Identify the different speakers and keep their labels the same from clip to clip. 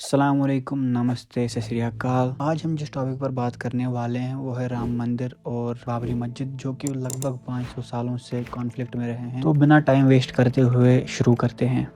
Speaker 1: अस्सलाम वालेकुम, नमस्ते, सत श्री अकाल। आज हम जिस टॉपिक पर बात करने वाले हैं वो है राम मंदिर और बाबरी मस्जिद, जो कि लगभग 500 सालों से कॉन्फ्लिक्ट में रहे हैं। तो बिना टाइम वेस्ट करते हुए शुरू करते हैं।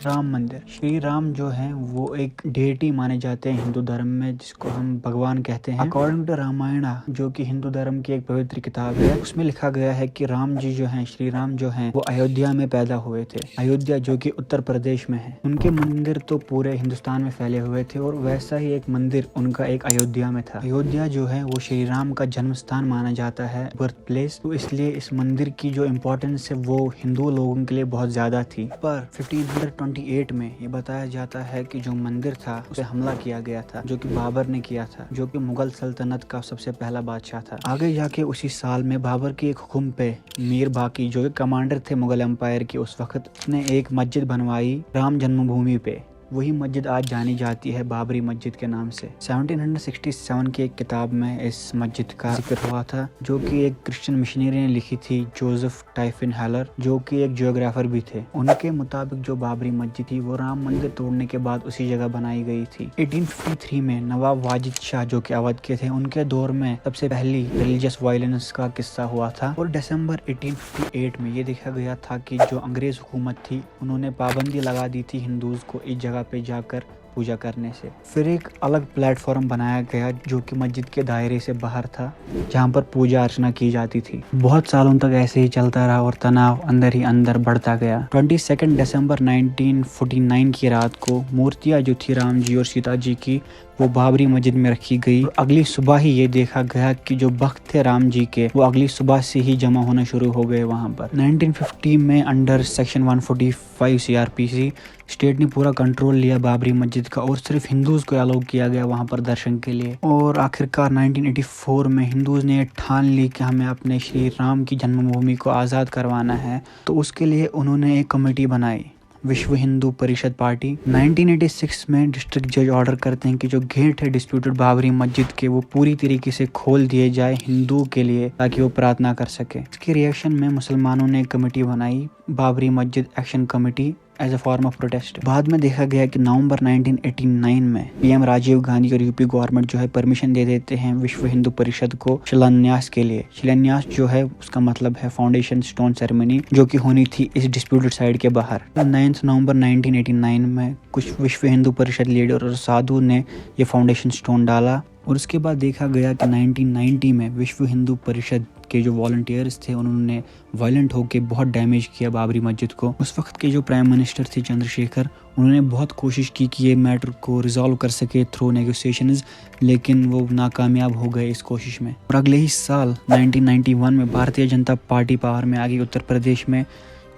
Speaker 1: राम मंदिर। श्री राम जो हैं वो एक डेटी माने जाते हैं हिंदू धर्म में, जिसको हम भगवान कहते हैं। अकॉर्डिंग टू रामायण, जो कि हिंदू धर्म की एक पवित्र किताब है, उसमें लिखा गया है कि राम जी जो हैं, श्री राम जो हैं, वो अयोध्या में पैदा हुए थे। अयोध्या जो कि उत्तर प्रदेश में है। उनके मंदिर तो पूरे हिंदुस्तान में फैले हुए थे और वैसा ही एक मंदिर उनका एक अयोध्या में था। अयोध्या जो है वो श्री राम का जन्म स्थान माना जाता है, बर्थ प्लेस। तो इसलिए इस मंदिर की जो इम्पोर्टेंस है वो हिंदू लोगों के लिए बहुत ज्यादा थी। पर 1528 में ये बताया जाता है कि जो मंदिर था उसे हमला किया गया था, जो कि बाबर ने किया था, जो कि मुगल सल्तनत का सबसे पहला बादशाह था। आगे जाके उसी साल में बाबर की एक हुक्म पे मीर बाकी, जो कमांडर थे मुगल एम्पायर के उस वक्त, ने एक मस्जिद बनवाई राम जन्मभूमि पे। वही मस्जिद आज जानी जाती है बाबरी मस्जिद के नाम से। 1767 की एक किताब में इस मस्जिद का जिक्र हुआ था, जो कि एक क्रिश्चियन मिशनरी ने लिखी थी, जोसेफ टाइफिन हेलर, जो कि एक जियोग्राफर भी थे। उनके मुताबिक जो बाबरी मस्जिद थी वो राम मंदिर तोड़ने के बाद उसी जगह बनाई गई थी। 1853 में नवाब वाजिद शाह, जो कि अवध के थे, उनके दौर में सबसे पहली रिलीजियस वायलेंस का किस्सा हुआ था। और दिसंबर 1858 में ये देखा गया था कि जो अंग्रेज हुकूमत थी उन्होंने पाबंदी लगा दी थी हिंदूज को इस जगह पे जाकर पूजा करने से। फिर एक अलग प्लेटफॉर्म बनाया गया जो कि मस्जिद के दायरे से बाहर था, जहाँ पर पूजा अर्चना की जाती थी। बहुत सालों तक ऐसे ही चलता रहा और तनाव अंदर ही अंदर बढ़ता गया। 22 दिसंबर 1949 की रात को मूर्तियां जो थी राम जी और सीता जी की, वो बाबरी मस्जिद में रखी गई। और अगली सुबह ही ये देखा गया कि जो भक्त थे राम जी के, वो अगली सुबह से ही जमा होना शुरू हो गए वहाँ पर। 1950 में अंडर सेक्शन 145 CRPC स्टेट ने पूरा कंट्रोल लिया बाबरी मस्जिद का और सिर्फ हिंदूज को अलाउ किया गया वहाँ पर दर्शन के लिए। और आखिरकार 1984 में हिंदूज ने ठान ली कि हमें अपने श्री राम की जन्मभूमि को आज़ाद करवाना है। तो उसके लिए उन्होंने एक कमेटी बनाई, विश्व हिंदू परिषद पार्टी। 1986 में डिस्ट्रिक्ट जज ऑर्डर करते हैं कि जो गेट है डिस्प्यूटेड बाबरी मस्जिद के, वो पूरी तरीके से खोल दिए जाए हिंदू के लिए, ताकि वो प्रार्थना कर सके। इसके रिएक्शन में मुसलमानों ने एक कमेटी बनाई, Babri Masjid action committee, as a form of protest. बाद में देखा गया कि नवंबर 1989 में पीएम राजीव गांधी और यूपी गवर्नमेंट जो है परमिशन दे देते हैं विश्व हिंदू परिषद को शिलान्यास के लिए। शिलान्यास जो है उसका मतलब है फाउंडेशन स्टोन सेरेमनी, जो कि होनी थी इस डिस्प्यूटेड साइड के बाहर। 9 नवंबर 1989 में कुछ विश्व हिंदू परिषद लीडर और साधु ने ये फाउंडेशन स्टोन डाला। और उसके बाद देखा गया कि 1990 में विश्व हिंदू परिषद के जो वॉलंटियर्स थे उन्होंने वायलेंट होकर बहुत डैमेज किया बाबरी मस्जिद को। उस वक्त के जो प्राइम मिनिस्टर थे चंद्रशेखर, उन्होंने बहुत कोशिश की कि ये मैटर को रिजॉल्व कर सके थ्रू नेगोशिएशंस, लेकिन वो नाकामयाब हो गए इस कोशिश में। और अगले ही साल 1991 में भारतीय जनता पार्टी पावर में आ गई उत्तर प्रदेश में,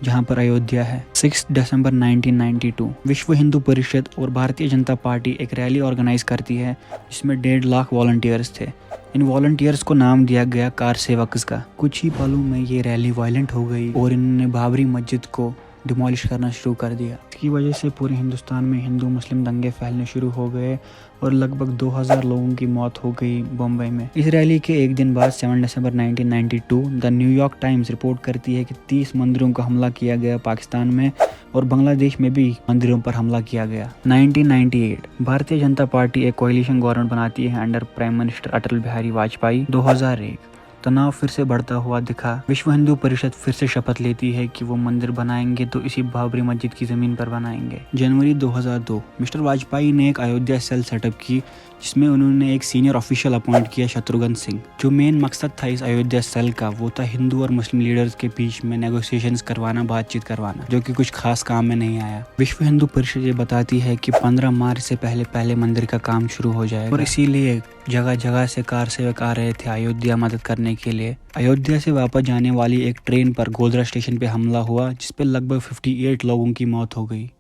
Speaker 1: जहां पर अयोध्या है। 6 दिसंबर 1992 विश्व हिंदू परिषद और भारतीय जनता पार्टी एक रैली ऑर्गेनाइज करती है, जिसमें 1.5 लाख वॉलंटियर्स थे। इन वॉलंटियर्स को नाम दिया गया कार सेवक्स का। कुछ ही पलों में ये रैली वायलेंट हो गई और इन्होंने बाबरी मस्जिद को डिमोलिश करना शुरू कर दिया। इसकी वजह से पूरे हिंदुस्तान में हिंदू मुस्लिम दंगे फैलने शुरू हो गए और लगभग 2000 लोगों की मौत हो गई बम्बई में। इस रैली के एक दिन बाद 7 दिसंबर 1992 द न्यूयॉर्क टाइम्स रिपोर्ट करती है कि 30 मंदिरों का हमला किया गया पाकिस्तान में और बांग्लादेश में भी मंदिरों पर हमला किया गया। 1998 भारतीय जनता पार्टी एक कोएलिशन गवर्नमेंट बनाती है under prime minister Atal Bihari Vajpayee. 2001 तनाव फिर से बढ़ता हुआ दिखा। विश्व हिंदू परिषद फिर से शपथ लेती है कि वो मंदिर बनाएंगे तो इसी बाबरी मस्जिद की जमीन पर बनाएंगे। जनवरी 2002 मिस्टर वाजपेयी ने एक अयोध्या सेल सेटअप की, जिसमें उन्होंने एक सीनियर ऑफिशियल अपॉइंट किया, शत्रुघ्न सिंह। जो मेन मकसद था इस अयोध्या सेल का, वो था हिंदू और मुस्लिम लीडर्स के बीच में नेगोशिएशंस करवाना, बातचीत करवाना, जो कि कुछ खास काम में नहीं आया। विश्व हिंदू परिषद ये बताती है कि 15 मार्च से पहले मंदिर का काम शुरू हो जाएगा और इसीलिए जगह जगह से कार सेवक आ रहे थे अयोध्या मदद करने के लिए। अयोध्या से वापस जाने वाली एक ट्रेन पर गोधरा स्टेशन पे हमला हुआ, जिसपे लगभग 58 लोगों की मौत हो गई।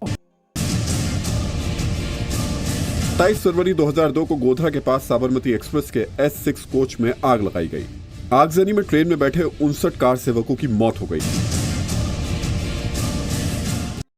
Speaker 2: 27 फरवरी 2002 को गोधरा के पास साबरमती एक्सप्रेस के S6 कोच में आग लगाई गई। आगजनी में ट्रेन में बैठे 59 कार सेवकों की मौत हो गई।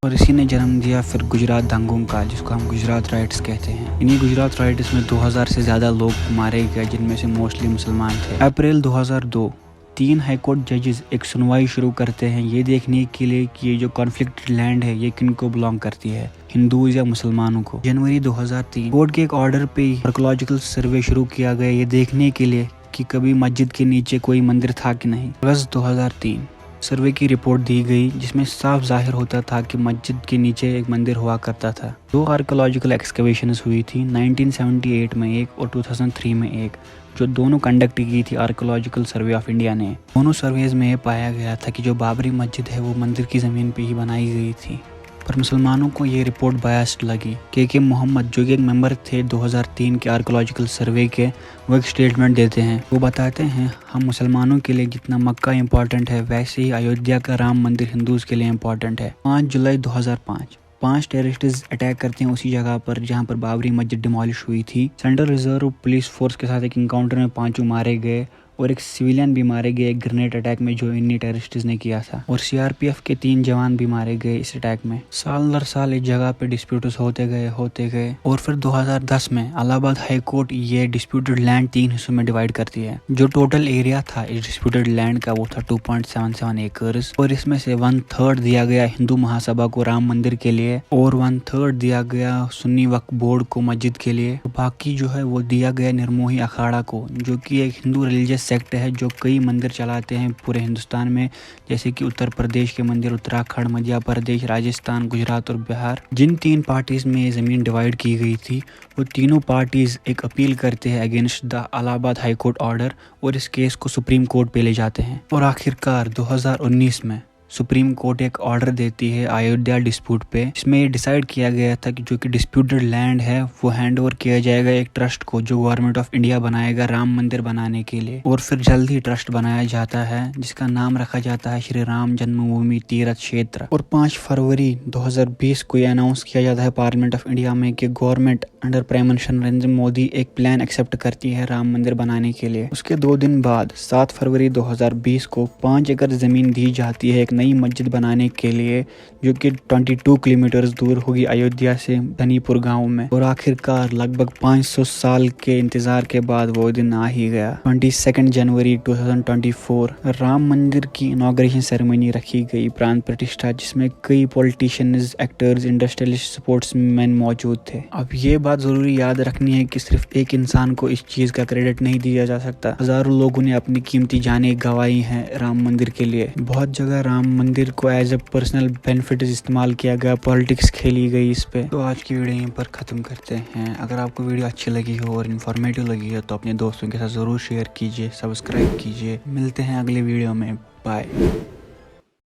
Speaker 1: और इसी ने जन्म दिया फिर गुजरात दंगों का, जिसको हम गुजरात राइट्स कहते हैं। इन्हीं गुजरात राइट्स में 2000 से ज्यादा लोग मारे गए, जिनमें से मोस्टली मुसलमान थे। अप्रैल 2002 3 हाईकोर्ट जजेस एक सुनवाई शुरू करते हैं ये देखने के लिए कि ये जो कॉन्फ्लिक्ट लैंड है ये किन को बिलोंग करती है, हिंदूज या मुसलमानों को। जनवरी 2003 कोर्ट के एक ऑर्डर पे आर्कोलॉजिकल सर्वे शुरू किया गया ये देखने के लिए कि कभी मस्जिद के नीचे कोई मंदिर था कि नहीं। अगस्त 2003 सर्वे की रिपोर्ट दी गई जिसमें साफ जाहिर होता था कि मस्जिद के नीचे एक मंदिर हुआ करता था। 2 आर्कोलॉजिकल एक्सकवेशंस हुई थी, 1978 में एक और 2003 में एक, जो दोनों कंडक्ट की थी आर्कोलॉजिकल सर्वे ऑफ इंडिया ने। दोनों सर्वेज में ये पाया गया था कि जो बाबरी मस्जिद है वो मंदिर की ज़मीन पे ही बनाई गई थी। पर मुसलमानों को ये रिपोर्ट बायस्ड लगी। के मोहम्मद जो कि एक मेंबर थे 2003 के आर्कोलॉजिकल सर्वे के, वो एक स्टेटमेंट देते हैं। वो बताते हैं हम मुसलमानों के लिए जितना मक्का इम्पोर्टेंट है वैसे ही अयोध्या का राम मंदिर हिंदूज के लिए इम्पोर्टेंट है। 5 जुलाई 2005 5 टेररिस्ट्स अटैक करते हैं उसी जगह पर जहां पर बाबरी मस्जिद डिमोलिश हुई थी। सेंट्रल रिजर्व पुलिस फोर्स के साथ एक इनकाउंटर में 5 मारे गए और एक सिविलियन भी मारे गए एक ग्रेनेड अटैक में जो इन्हीं टेररिस्ट्स ने किया था, और सीआरपीएफ के 3 जवान भी मारे गए इस अटैक में। साल दर साल इस जगह पे डिस्प्यूट्स होते गए और फिर 2010 में इलाहाबाद हाई कोर्ट ये डिस्प्यूटेड लैंड 3 हिस्सों में डिवाइड करती है। जो टोटल एरिया था इस डिस्प्यूटेड लैंड का वो था 2.77 एकर्स, और इसमें से 1/3 दिया गया हिंदू महासभा को राम मंदिर के लिए और 1/3 दिया गया सुन्नी वक्फ बोर्ड को मस्जिद के लिए। बाकी जो है वो दिया गया निर्मोही अखाड़ा को, जो कि एक हिंदू रिलीजियस सेक्ट है जो कई मंदिर चलाते हैं पूरे हिंदुस्तान में, जैसे कि उत्तर प्रदेश के मंदिर, उत्तराखंड, मध्य प्रदेश, राजस्थान, गुजरात और बिहार। जिन 3 पार्टीज में ये जमीन डिवाइड की गई थी वो तीनों पार्टीज एक अपील करते हैं against the Allahabad high court order और इस केस को सुप्रीम कोर्ट पे ले जाते हैं। और आखिरकार 2019 में सुप्रीम कोर्ट एक ऑर्डर देती है अयोध्या डिस्प्यूट पे। इसमें ये डिसाइड किया गया था कि जो कि डिस्प्यूटेड लैंड है वो हैंड ओवर किया जाएगा एक ट्रस्ट को जो गवर्नमेंट ऑफ इंडिया बनाएगा राम मंदिर बनाने के लिए। और फिर जल्द ही ट्रस्ट बनाया जाता है जिसका नाम रखा जाता है श्री राम जन्मभूमि तीर्थ क्षेत्र। और 5 फरवरी 2020 को यह अनाउंस किया जाता है पार्लियामेंट ऑफ इंडिया में कि government under prime minister Narendra Modi एक प्लान एक्सेप्ट करती है राम मंदिर बनाने के लिए। उसके 2 दिन बाद 7 फरवरी 2020 को 5 एकड़ जमीन दी जाती है एक नई मस्जिद बनाने के लिए जो कि 22 किलोमीटर दूर होगी अयोध्या से धनीपुर गांव में। और आखिरकार लगभग 500 साल के इंतजार के बाद वो दिन आ ही गया। 22 जनवरी 2024 राम मंदिर की इनॉग्रेशन सेरेमनी रखी गई, प्राण प्रतिष्ठा, जिसमें कई पॉलिटिशियंस, एक्टर्स, इंडस्ट्रियलिस्ट, स्पोर्ट्समैन मौजूद थे। अब ये बात जरूरी याद रखनी है कि सिर्फ एक इंसान को इस चीज का क्रेडिट नहीं दिया जा सकता। हजारों लोगों ने अपनी कीमती जानें गंवाई हैं राम मंदिर के लिए। बहुत जगह राम मंदिर को एज ए पर्सनल बेनिफिट इस्तेमाल किया गया, पॉलिटिक्स खेली गई इस पे। तो आज की वीडियो यहीं पर खत्म करते हैं। अगर आपको वीडियो अच्छी लगी हो और इन्फॉर्मेटिव लगी हो तो अपने दोस्तों के साथ जरूर शेयर कीजिए, सब्सक्राइब कीजिए। मिलते हैं अगले वीडियो में, बाय।